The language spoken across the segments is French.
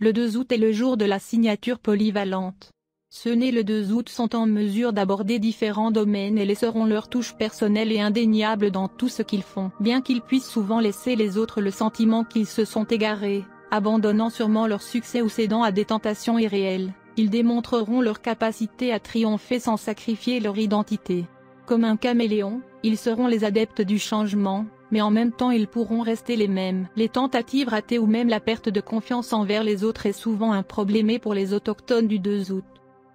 Le 2 août est le jour de la signature polyvalente. Ceux nés le 2 août sont en mesure d'aborder différents domaines et laisseront leur touche personnelle et indéniable dans tout ce qu'ils font. Bien qu'ils puissent souvent laisser les autres le sentiment qu'ils se sont égarés, abandonnant sûrement leur succès ou cédant à des tentations irréelles, ils démontreront leur capacité à triompher sans sacrifier leur identité. Comme un caméléon, ils seront les adeptes du changement, mais en même temps ils pourront rester les mêmes. Les tentatives ratées ou même la perte de confiance envers les autres est souvent un problème pour les autochtones du 2 août.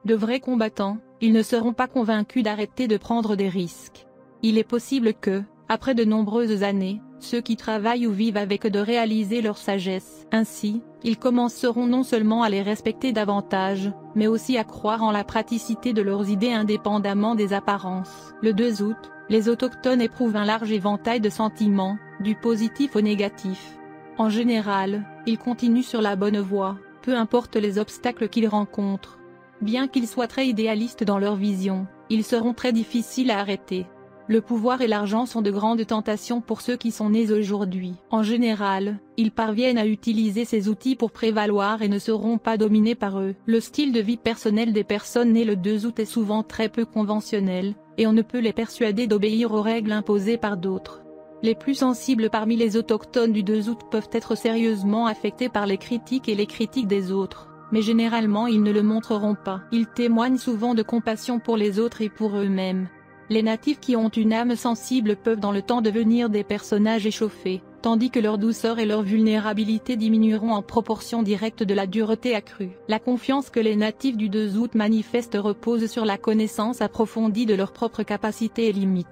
De vrais combattants, ils ne seront pas convaincus d'arrêter de prendre des risques. Il est possible que, après de nombreuses années, ceux qui travaillent ou vivent avec eux de réaliser leur sagesse. Ainsi, ils commenceront non seulement à les respecter davantage, mais aussi à croire en la praticité de leurs idées indépendamment des apparences. Le 2 août, les autochtones éprouvent un large éventail de sentiments, du positif au négatif. En général, ils continuent sur la bonne voie, peu importe les obstacles qu'ils rencontrent. Bien qu'ils soient très idéalistes dans leur vision, ils seront très difficiles à arrêter. Le pouvoir et l'argent sont de grandes tentations pour ceux qui sont nés aujourd'hui. En général, ils parviennent à utiliser ces outils pour prévaloir et ne seront pas dominés par eux. Le style de vie personnel des personnes nées le 2 août est souvent très peu conventionnel, et on ne peut les persuader d'obéir aux règles imposées par d'autres. Les plus sensibles parmi les autochtones du 2 août peuvent être sérieusement affectés par les critiques et les critiques des autres. Mais généralement ils ne le montreront pas. Ils témoignent souvent de compassion pour les autres et pour eux-mêmes. Les natifs qui ont une âme sensible peuvent dans le temps devenir des personnages échauffés, tandis que leur douceur et leur vulnérabilité diminueront en proportion directe de la dureté accrue. La confiance que les natifs du 2 août manifestent repose sur la connaissance approfondie de leurs propres capacités et limites.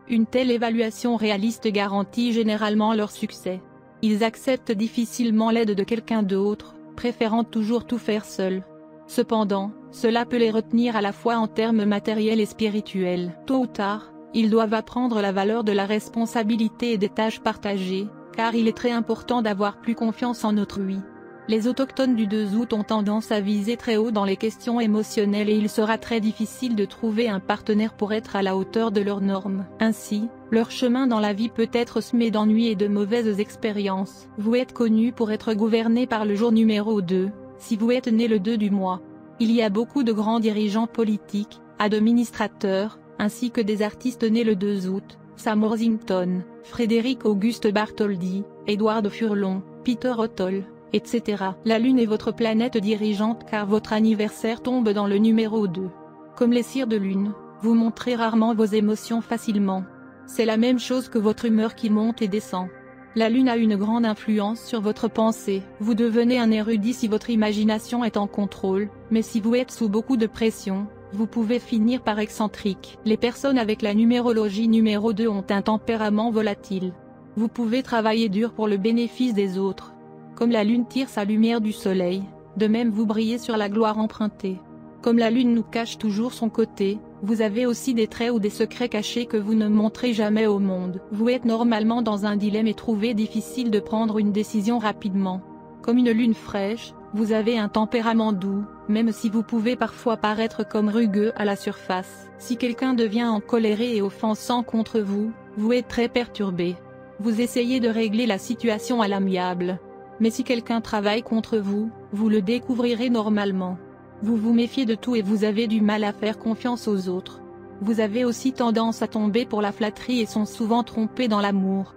Une telle évaluation réaliste garantit généralement leur succès. Ils acceptent difficilement l'aide de quelqu'un d'autre, préférant toujours tout faire seul. Cependant, cela peut les retenir à la fois en termes matériels et spirituels. Tôt ou tard, ils doivent apprendre la valeur de la responsabilité et des tâches partagées, car il est très important d'avoir plus confiance en autrui. Les autochtones du 2 août ont tendance à viser très haut dans les questions émotionnelles et il sera très difficile de trouver un partenaire pour être à la hauteur de leurs normes. Ainsi, leur chemin dans la vie peut être semé d'ennuis et de mauvaises expériences. Vous êtes connu pour être gouverné par le jour numéro 2, si vous êtes né le 2 du mois. Il y a beaucoup de grands dirigeants politiques, administrateurs, ainsi que des artistes nés le 2 août, Sam Worthington, Frédéric Auguste Bartholdi, Édouard Furlon, Peter O'Toole, etc. La Lune est votre planète dirigeante car votre anniversaire tombe dans le numéro 2. Comme les cires de lune, vous montrez rarement vos émotions facilement. C'est la même chose que votre humeur qui monte et descend. La Lune a une grande influence sur votre pensée. Vous devenez un érudit si votre imagination est en contrôle, mais si vous êtes sous beaucoup de pression, vous pouvez finir par excentrique. Les personnes avec la numérologie numéro 2 ont un tempérament volatile. Vous pouvez travailler dur pour le bénéfice des autres. Comme la Lune tire sa lumière du soleil, de même vous brillez sur la gloire empruntée. Comme la Lune nous cache toujours son côté, vous avez aussi des traits ou des secrets cachés que vous ne montrez jamais au monde. Vous êtes normalement dans un dilemme et trouvez difficile de prendre une décision rapidement. Comme une lune fraîche, vous avez un tempérament doux, même si vous pouvez parfois paraître comme rugueux à la surface. Si quelqu'un devient encoléré et offensant contre vous, vous êtes très perturbé. Vous essayez de régler la situation à l'amiable. Mais si quelqu'un travaille contre vous, vous le découvrirez normalement. Vous vous méfiez de tout et vous avez du mal à faire confiance aux autres. Vous avez aussi tendance à tomber pour la flatterie et sont souvent trompés dans l'amour.